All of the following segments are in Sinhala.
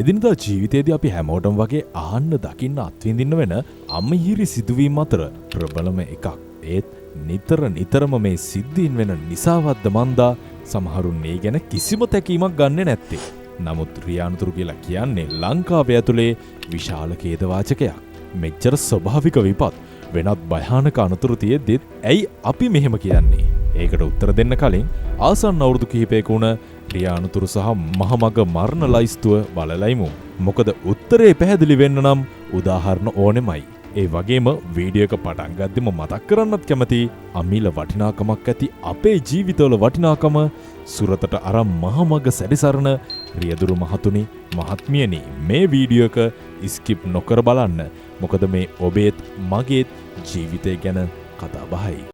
එදිනදා ජීවිතයේදී අපි හැමෝටම වගේ අහන්න දකින්න අත්විඳින්න වෙන අමහිරි සිදුවීම් අතර ප්‍රබලම එකක්. ඒත් නිතරම මේ සිද්ධීන් වෙන නිසාවත්ද මන්දා සමහරුන් මේ ගැන කිසිම තැකීමක් ගන්නෙ නැත්තේ. නමුත් රියානතුරු කියලා කියන්නේ ලංකාව ඇතුලේ විශාල ඛේදවාචකයක්. මෙච්චර ස්වභාවික විපත් වෙනත් භයානක අනතුරු තියෙද්දිත් ඇයි අපි මෙහෙම කියන්නේ? ඒකට උත්තර දෙන්න කලින් ආසන්න අවුරුදු කිහිපයක වුණ රියානතුරු සහ මහමග මරණ ලයිස්තුව බලලයිමු. මොකද උත්තරේ පැහැදිලි වෙන්න නම් උදාහරණ ඕනෙමයි. ඒ වගේම වීඩියෝ එක පටන් ගද්දිම මතක් කරන්නත් කැමති අමිල වටිනාකමක් ඇති අපේ ජීවිතවල වටිනාකම සුරතට අරන් මහමග සැරිසරන රියදුරු මහතුනි මහත්මියනි මේ වීඩියෝ එක ස්කිප් නොකර බලන්න. මොකද මේ ඔබේත් මගේත් ජීවිතය ගැන කතා බහයි.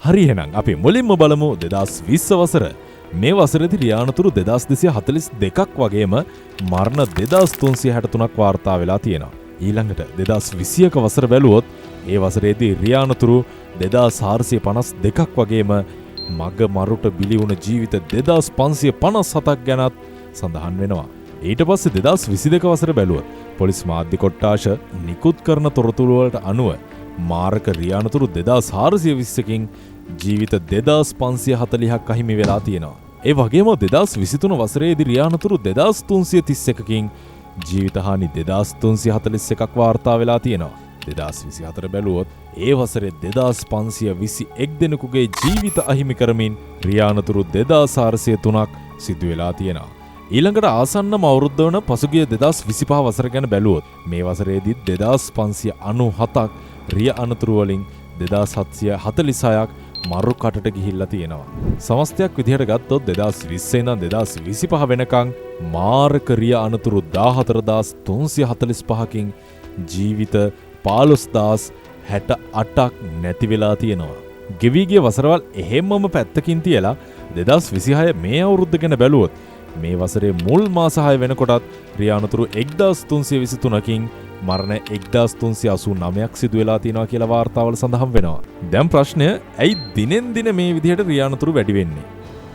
හරි එහෙනම් අපි මුලින්ම බලමු 2020 වසර. මේ වසරේදී රියානතුරු 2242ක් වගේම මරණ 2363ක් වාර්තා වෙලා තියෙනවා. ඊළඟට 2021 වසර බැලුවොත් ඒ වසරේදී රියානතුරු 2452ක් වගේම මග මරුට බිලි වුණ ජීවිත 2557ක් ගැනත් සඳහන් වෙනවා. ඊට පස්සේ 2022 වසර බැලුවොත් පොලිස් මාධ්‍ය කොට්ටාශ නිකුත් කරන තොරතුරු වලට අනුව මාරක රියානතුරු 2420කින් ජීවිත 2540ක් අහිමි වෙලා තියෙනවා. ඒ වගේම 2023 වසරේදී රියානතුරු 2331කින් ජීවිතහානි 2341ක් වාර්තා වෙලා තියෙනවා. 2024 බැලුවොත් ඒ වසරේ 2521 දෙනෙකුගේ ජීවිත අහිමි කරමින් රියානතුරු 2403ක් සිදු වෙලා තියෙනවා. ඊළඟට ආසන්නම අවුරුද්ද වන පසුගිය 2025 වසර ගැන බැලුවොත් මේ වසරේදී 2597ක් රිය අනතුරු වලින් 2746ක් මරු කටට ගිහිල්ලා තියෙනවා. සමස්තයක් විදිහට ගත්තොත් 2020 ඉඳන් 2025 වෙනකන් මාරක රිය අනතුරු 14345කින් ජීවිත 15068ක් නැති වෙලා තියෙනවා. ගෙවි ගිය වසරවල් එහෙම්මම පැත්තකින් තියලා 2026 මේ අවුරුද්ද ගැන බැලුවොත් මේ වසරේ මුල් මාස 6 වෙනකොටත් රියානතුරු 1323කින් මරණ 1389ක් සිදු වෙලා තියෙනවා කියලා වාර්තාවල සඳහන් වෙනවා. දැන් ප්‍රශ්නය ඇයි දිනෙන් දින මේ විදිහට රියානතුරු වැඩි වෙන්නේ?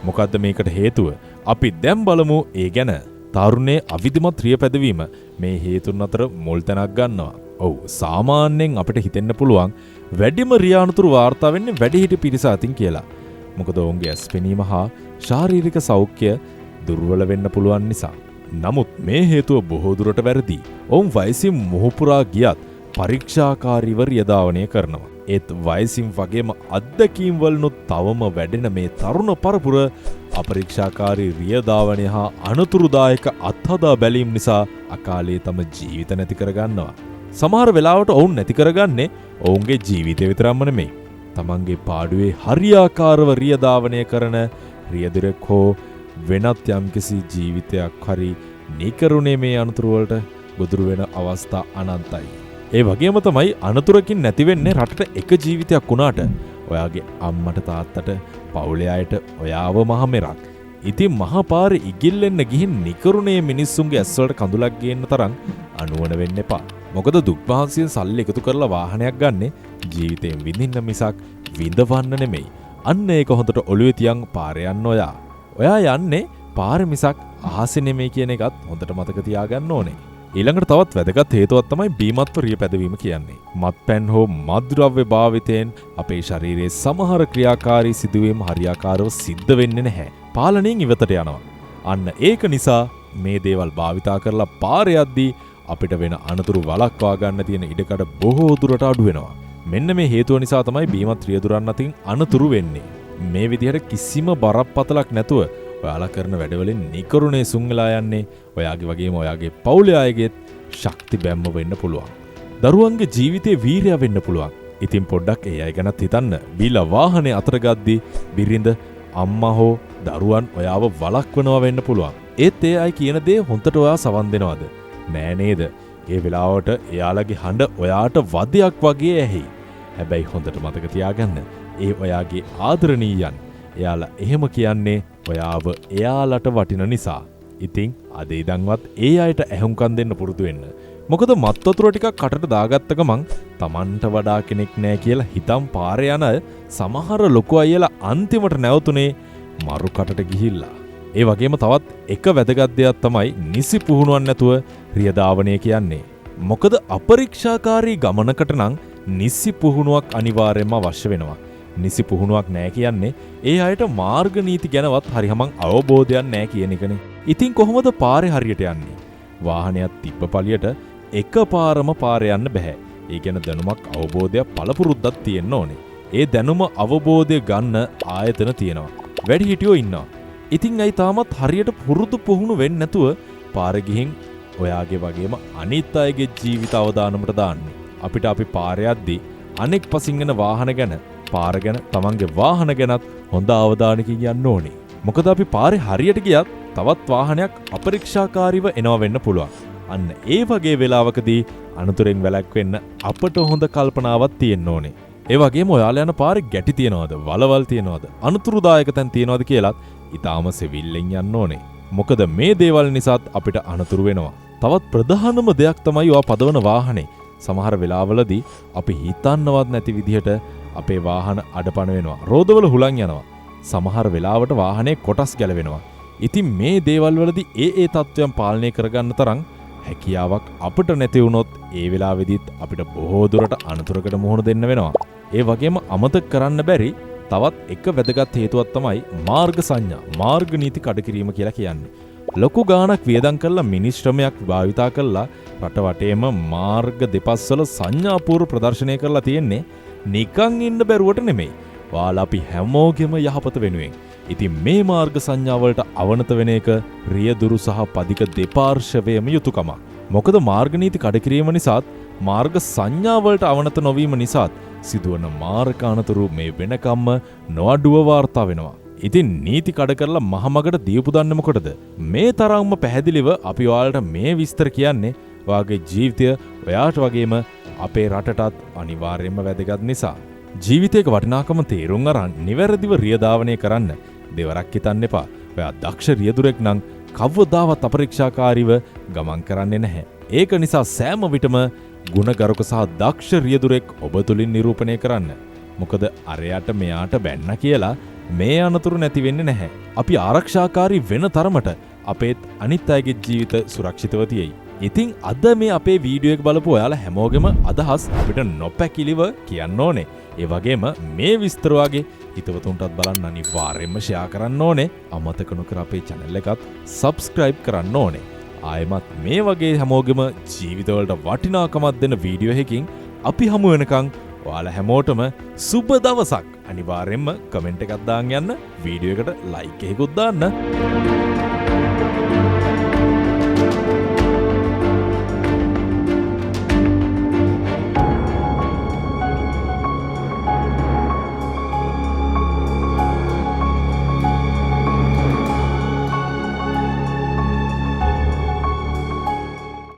මොකද්ද මේකට හේතුව? අපි දැන් බලමු ඒ ගැන. තරුණයේ අවිධිමත් රිය පැදවීම මේ හේතුන් අතර මුල් තැනක් ගන්නවා. ඔව් සාමාන්‍යයෙන් අපිට හිතෙන්න පුළුවන් වැඩිම රියානතුරු වාර්තා වෙන්නේ වැඩිහිටි පිරිස අතින් කියලා. මොකද ඔවුන්ගේ ඇස්පෙනීම හා ශාරීරික සෞඛ්‍ය දුර්වල වෙන්න පුළුවන් නිසා. නමුත් මේ හේතුව බොහෝ දුරට වැරදි. ඔවුන් වයසින් මුහුපුරා ගියත් පරීක්ෂාකාරීව රියධාවනය කරනවා. ඒත් වයසින් වගේම අත්දැකීම් වලනුත් තවම වැඩෙන මේ තරුණ පරපුර අපරීක්ෂාකාරී රියධාවනය හා අනතුරුදායක අත්හදා බැලීම් නිසා අකාලේ තම ජීවිත නැති කරගන්නවා. සමහර වෙලාවට ඔවුන් නැති කරගන්නේ ඔවුන්ගේ ජීවිතය විතරක්ම නෙමෙයි. තමන්ගේ පාඩුවේ හරියාකාරව රියධාවනය කරන රියදුරෙක් හෝ වෙනත් යම්කිසි ජීවිතයක් හරි නිකරුණේ මේ අනතුරුවලට ගොදුරු වෙන අවස්ථා අනන්තයි. ඒ වගේම තමයි අනතුරකින් නැති වෙන්නේ රටට එක ජීවිතයක් වුණාට ඔයාගේ අම්මට තාත්තට පවුලේ අයට ඔයාව මහ මෙරක්. ඉතින් මහා පාරේ ඉගිල්ලෙන්න ගිහින් නිකරුණේ මිනිස්සුන්ගේ ඇස්වලට කඳුලක් ගේන්න තරම් අනුවණ වෙන්න එපා. මොකද දුක් මහන්සියෙන් සල්ලි එකතු කරලා වාහනයක් ගන්නෙ ජීවිතයෙන් විඳින්න මිසක් විඳවන්න නෙමෙයි. අන්න ඒක හොඳට ඔළුවේ තියන් පාරේ යන්න ඔයා. ඔයා යන්නේ පාර මිසක් අහසේ නෙමෙයි කියන එකත් හොඳට මතක තියාගන්න ඕනේ. ඊළඟට තවත් වැදගත් හේතුවක් තමයි බීමත්ව රිය පැදවීම කියන්නේ. මත්පැන් හෝ මත්ද්‍රව්‍ය භාවිතයෙන් අපේ ශරීරයේ සමහර ක්‍රියාකාරී සිදුවීම් හරියාකාරව සිද්ධ වෙන්නේ නැහැ. පාලනයෙන් ඉවතට යනවා. අන්න ඒක නිසා මේ දේවල් භාවිතා කරලා පාරේ යද්දී අපිට වෙන අනතුරු වළක්වා ගන්න තියෙන ඉඩකඩ බොහෝ දුරට අඩු වෙනවා. මෙන්න මේ හේතුව නිසා තමයි බීමත් රියදුරන් අතින් අනතුරු වෙන්නේ. මේ විදිහට කිසිම බරපතලක් නැතුව ඔයාලා කරන වැඩවලින් නිකරුණේ සුන් වෙලා යන්නේ ඔයාගේ වගේම ඔයාගේ පවුලේ අයගෙත් ශක්ති බැම්ම වෙන්න පුළුවන්. දරුවන්ගේ ජීවිතේ වීරය වෙන්න පුළුවන්. ඉතින් පොඩ්ඩක් ඒ අය ගැනත් හිතන්න. බීලා වාහනේ අතර ගද්දී බිරිඳ අම්මා හෝ දරුවන් ඔයාව වළක්වනවා වෙන්න පුළුවන්. ඒත් ඒ අය කියන දේ හොන්දට ඔයා සවන් දෙනවද? නෑ නේද? ඒ වෙලාවට එයාලගේ හඬ ඔයාට වදයක් වගේ ඇහි. හැබැයි හොඳට මතක තියාගන්න. ඒ ඔයාගේ ආදරණීයයන්. එයාලා එහෙම කියන්නේ ඔයාව එයාලට වටින නිසා. ඉතින් අද ඉඳන්වත් ඒ අයට ඇහුම්කන් දෙන්න පුරුදු වෙන්න. මොකද මත් වතුර ටිකක් කටට දාගත්ත ගමන් Tamanට වඩා කෙනෙක් නෑ කියලා හිතන් පාරේ යන සමහර ලොකු අයියලා අන්තිමට නැවතුනේ මරු කටට ගිහිල්ලා. ඒ වගේම තවත් එක වැදගත් දෙයක් තමයි නිසි පුහුණුවක් නැතුව රියදාවණය කියන්නේ. මොකද අපරීක්ෂාකාරී ගමනකට නම් නිසි පුහුණුවක් අනිවාර්යයෙන්ම අවශ්‍ය වෙනවා. නිසි පුහුණුවක් නෑ කියන්නේ ඒ අයට මාර්ග නීති ගැනවත් හරියමං අවබෝධයක් නෑ කියන එකනේ. ඉතින් කොහොමද පාරේ හරියට යන්නේ? වාහනයක් තිබ්බ පළියට එකපාරම පාරේ යන්න බෑ. ඒ ගැන දැනුමක් අවබෝධයක් පළපුරුද්දක් තියෙන්න ඕනේ. ඒ දැනුම අවබෝධය ගන්න ආයතන තියෙනවා. වැඩිහිටියෝ ඉන්නවා. ඉතින් ඇයි තාමත් හරියට පුරුදු පුහුණු වෙන්නේ නැතුව පාරේ ගිහින් ඔයාගේ වගේම අනිත් අයගේ ජීවිත අවදානමට දාන්නේ? අපිට අපි පාරේ යද්දී අනෙක් පසින් එන වාහන ගැන, පාර ගැන, තමන්ගේ වාහන ගැනත් හොඳ අවධානයකින් යන්න ඕනේ. මොකද අපි පාරේ හරියට ගියත් තවත් වාහනයක් අපරීක්ෂාකාරීව එනවා වෙන්න පුළුවන්. අන්න ඒ වගේ වෙලාවකදී අනතුරෙන් වැළැක්වෙන්න අපට හොඳ කල්පනාවක් තියෙන්න ඕනේ. ඒ වගේම ඔයාලා යන පාරේ ගැටි තියනවද, වලවල් තියනවද, අනතුරුදායක තැන් තියනවද කියලාත් ඊටාම සෙවිල්ලෙන් යන්න ඕනේ. මොකද මේ දේවල් නිසාත් අපිට අනතුරු වෙනවා. තවත් ප්‍රධානම දෙයක් තමයි ඔයා පදවන වාහනේ. සමහර වෙලාවලදී අපි හිතන්නවත් නැති විදිහට අපේ වාහන අඩපණ වෙනවා. රෝදවල හුලං යනවා. සමහර වෙලාවට වාහනේ කොටස් ගැලවෙනවා. ඉතින් මේ දේවල් වලදී ඒ තත්ත්වයන් පාලනය කරගන්න තරම් හැකියාවක් අපිට නැති වුණොත් ඒ වෙලාවෙදිත් අපිට බොහෝ දුරට අනතුරකට මුහුණ දෙන්න වෙනවා. ඒ වගේම අමතක කරන්න බැරි තවත් එක වැදගත් හේතුවක් තමයි මාර්ග සංඥා, මාර්ග නීති කඩකිරීම කියලා කියන්නේ. ලොකු ගාණක් වියදම් කරලා මිනිස් ශ්‍රමයක් භාවිතා කරලා රට වටේම මාර්ග දෙපස්වල සංඥාපූර්ව ප්‍රදර්ශනය කරලා තියෙන්නේ නිකන් ඉන්න බැරුවට නෙමෙයි. වාලා අපි හැමෝගෙම යහපත වෙනුවෙන්. ඉතින් මේ මාර්ග සංඥාවලට අවනත වෙන එක රියදුරු සහ පදික දෙපාර්ශවයම යුතුයකමක්. මොකද මාර්ග නීති කඩකිරීම නිසාත් මාර්ග සංඥාවලට අවනත නොවීම නිසාත් සිදුවන මාර්ග අනතුරු මේ වෙනකම්ම නොඅඩුව වාර්තා වෙනවා. ඉතින් නීති කඩ කරලා මහමගට දීපු දන්නේ මොකටද? මේ තරම්ම පැහැදිලිව අපි ඔයාලට මේ විස්තර කියන්නේ ඔයාගේ ජීවිතය ඔයාට වගේම අපේ රටටත් අනිවාර්යයෙන්ම වැදගත් නිසා. ජීවිතයක වටිනාකම තේරුම් අරන් නිවැරදිව රියදාවණය කරන්න දෙවරක් හිතන්න එපා. ඔයා දක්ෂ රියදුරෙක් නම් කවදාවත් අපරීක්ෂාකාරීව ගමන් කරන්නේ නැහැ. ඒක නිසා සෑම විටම ගුණගරුක සහ දක්ෂ රියදුරෙක් ඔබ තුලින් නිරූපණය කරන්න. මොකද අරයට මෙයාට බැන්න කියලා මේ අනතුරු නැති වෙන්නේ නැහැ. අපි ආරක්ෂාකාරී වෙන තරමට අපේත් අනිත් අයගේ ජීවිත සුරක්ෂිතව තියෙයි. ඉතින් අද මේ අපේ වීඩියෝ එක බලපු ඔයාලා හැමෝගෙම අදහස් අපිට නොපැකිලිව කියන්න ඕනේ. ඒ වගේම මේ විස්තර වගේ හිතවතුන්ටත් බලන්න අනිවාර්යයෙන්ම ෂෙයා කරන්න ඕනේ. අමතක නොකර අපේ channel එකත් subscribe කරන්න ඕනේ. ආයෙමත් මේ වගේ හැමෝගෙම ජීවිතවලට වටිනාකමක් දෙන වීඩියෝ එකකින් අපි හමු වෙනකන් ඔයාලා හැමෝටම සුබ දවසක්. අනිවාර්යයෙන්ම කමෙන්ට් එකක් දාන්න යන්න, වීඩියෝ එකට ලයික් එකකුත් දාන්න.